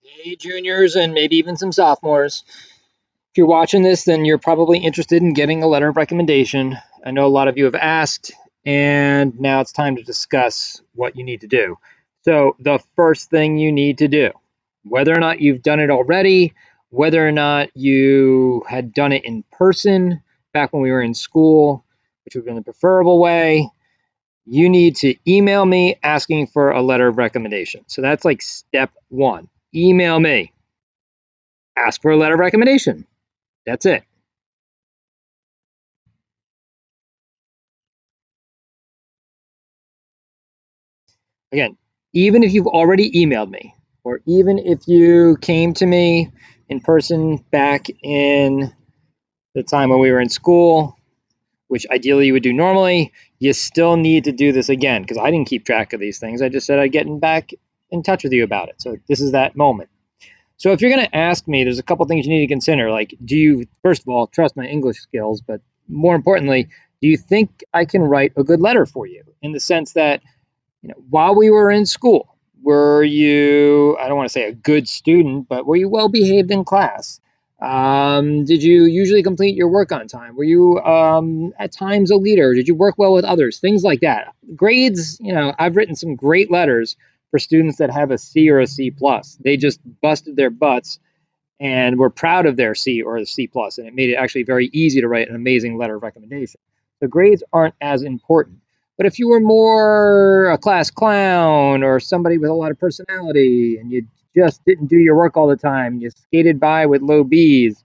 Hey, juniors, and maybe even some sophomores. If you're watching this, then you're probably interested in getting a letter of recommendation. I know a lot of you have asked, and now it's time to discuss what you need to do. So, the first thing you need to do, whether or not you've done it already, whether or not you had done it in person back when we were in school, which would have been the preferable way, you need to email me asking for a letter of recommendation. So, that's like step one. Email me, ask for a letter of recommendation. That's it. Again, even if you've already emailed me, or even if you came to me in person back in the time when we were in school, which ideally you would do normally, you still need to do this again because I didn't keep track of these things. I just said I'd get back in touch with you about it. So this is that moment. So if you're going to ask me, there's a couple things you need to consider. Like, do you, first of all, trust my English skills? But more importantly, do you think I can write a good letter for you in the sense that, while we were in school, were you, I don't want to say a good student, but were you well behaved in class? Did you usually complete your work on time? Were you at times a leader? Did you work well with others? Things like that. Grades, I've written some great letters for students that have a C or a C plus. They just busted their butts and were proud of their C or a C plus, and it made it actually very easy to write an amazing letter of recommendation. The grades aren't as important. But if you were more a class clown or somebody with a lot of personality and you just didn't do your work all the time, you skated by with low B's,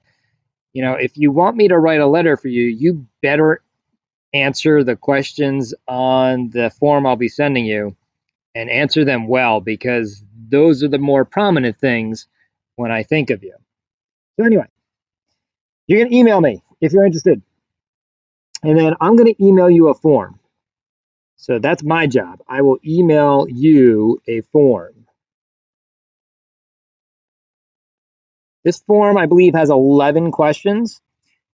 if you want me to write a letter for you, you better answer the questions on the form I'll be sending you and answer them well because those are the more prominent things when I think of you. So, anyway, you can email me if you're interested. And then I'm going to email you a form. So that's my job. I will email you a form. This form, I believe, has 11 questions.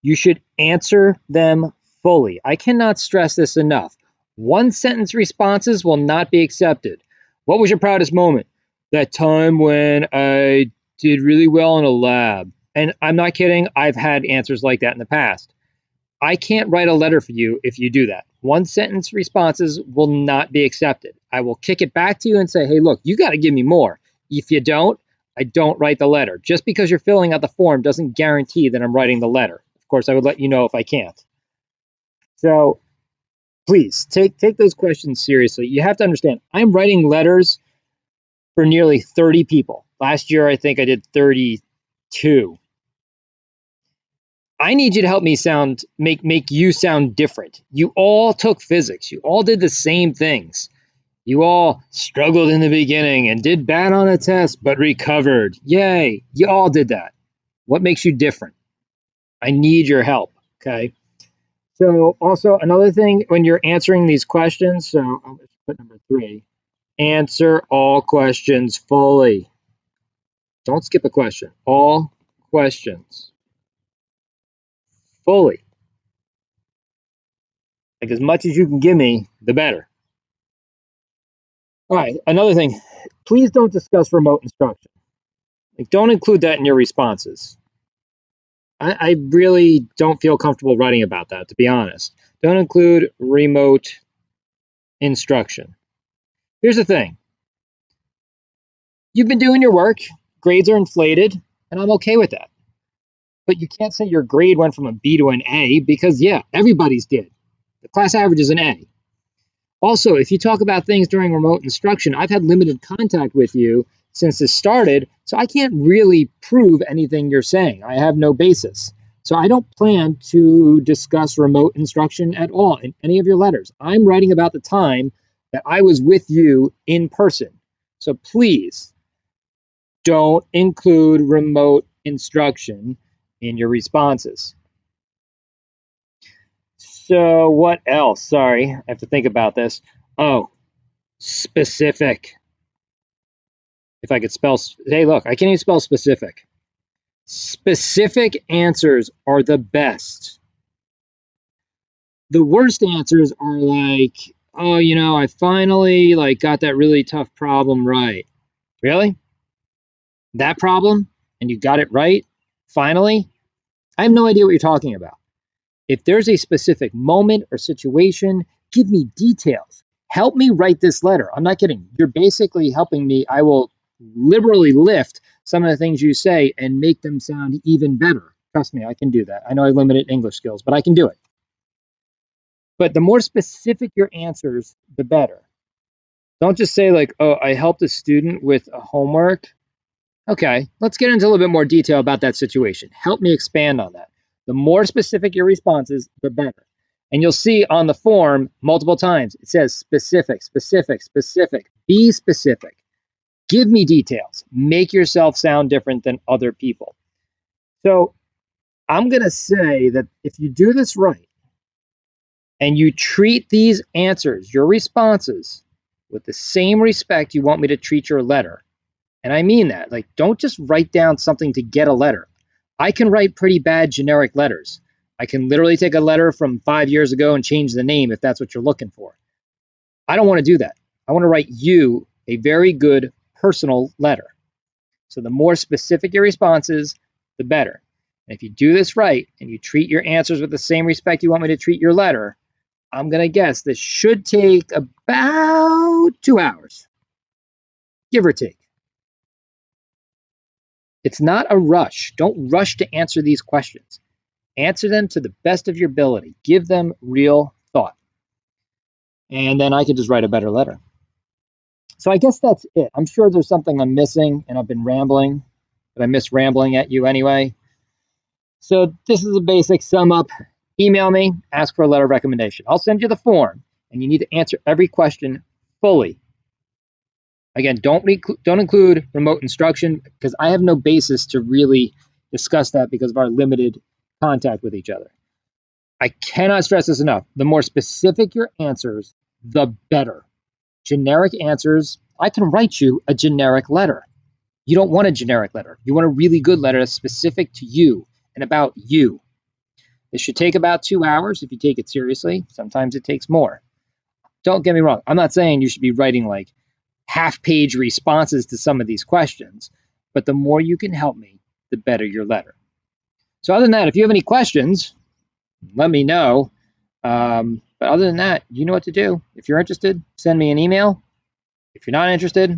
You should answer them fully. I cannot stress this enough. One sentence responses will not be accepted. What was your proudest moment? That time when I did really well in a lab. And I'm not kidding, I've had answers like that in the past. I can't write a letter for you if you do that. One sentence responses will not be accepted. I will kick it back to you and say, hey, look, you got to give me more. If you don't, I don't write the letter. Just because you're filling out the form doesn't guarantee that I'm writing the letter. Of course, I would let you know if I can't. So please take those questions seriously. You have to understand, I'm writing letters for nearly 30 people. Last year, I think I did 32. I need you to help me make you sound different. You all took physics. You all did the same things. You all struggled in the beginning and did bad on a test, but recovered. Yay. You all did that. What makes you different? I need your help. Okay. So, also, another thing when you're answering these questions, so I'll just put number 3, answer all questions fully. Don't skip a question. All questions fully. Like as much as you can give me, the better. All right, another thing, please don't discuss remote instruction. Like, don't include that in your responses. I really don't feel comfortable writing about that, to be honest. Don't include remote instruction. Here's the thing. You've been doing your work, grades are inflated, and I'm okay with that. But you can't say your grade went from a B to an A because, yeah, everybody's did. The class average is an A. Also, if you talk about things during remote instruction, I've had limited contact with you since this started, so I can't really prove anything you're saying. I have no basis. So I don't plan to discuss remote instruction at all in any of your letters. I'm writing about the time that I was with you in person. So please don't include remote instruction in your responses. So what else? Sorry, I have to think about this. Oh, specific. If I could spell, hey, look, I can't even spell specific. Specific answers are the best. The worst answers are like, oh, I finally got that really tough problem right. Really? that problem and you got it right, finally, I have no idea what you're talking about. If there's a specific moment or situation, give me details. Help me write this letter. I'm not kidding. You're basically helping me. I will liberally lift some of the things you say and make them sound even better. Trust me, I can do that. I know I have limited English skills, but I can do it. But the more specific your answers, the better. Don't just say like, oh, I helped a student with a homework. Okay, let's get into a little bit more detail about that situation. Help me expand on that. The more specific your responses, the better. And you'll see on the form multiple times, it says specific, specific, specific. Be specific. Give me details. Make yourself sound different than other people. So I'm going to say that if you do this right and you treat these answers, your responses, with the same respect you want me to treat your letter, and I mean that, like, don't just write down something to get a letter. I can write pretty bad generic letters. I can literally take a letter from 5 years ago and change the name if that's what you're looking for. I don't want to do that. I want to write you a very good personal letter. So the more specific your responses, the better. And if you do this right and you treat your answers with the same respect you want me to treat your letter, I'm going to guess this should take about 2 hours, give or take. It's not a rush. Don't rush to answer these questions. Answer them to the best of your ability. Give them real thought. And then I can just write a better letter. So I guess that's it. I'm sure there's something I'm missing and I've been rambling, but I miss rambling at you anyway. So this is a basic sum up. Email me, ask for a letter of recommendation. I'll send you the form and you need to answer every question fully. Again, don't include remote instruction because I have no basis to really discuss that because of our limited contact with each other. I cannot stress this enough. The more specific your answers, the better. Generic answers, I can write you a generic letter. You don't want a generic letter. You want a really good letter that's specific to you and about you. This should take about 2 hours if you take it seriously. Sometimes it takes more. Don't get me wrong. I'm not saying you should be writing like half-page responses to some of these questions, but the more you can help me, the better your letter. So other than that, if you have any questions, let me know. But other than that, you know what to do. If you're interested, send me an email. If you're not interested,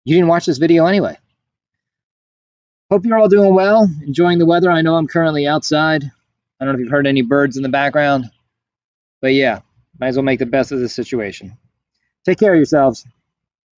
you didn't watch this video anyway. Hope you're all doing well, enjoying the weather. I know I'm currently outside. I don't know if you've heard any birds in the background, but yeah, might as well make the best of this situation. Take care of yourselves.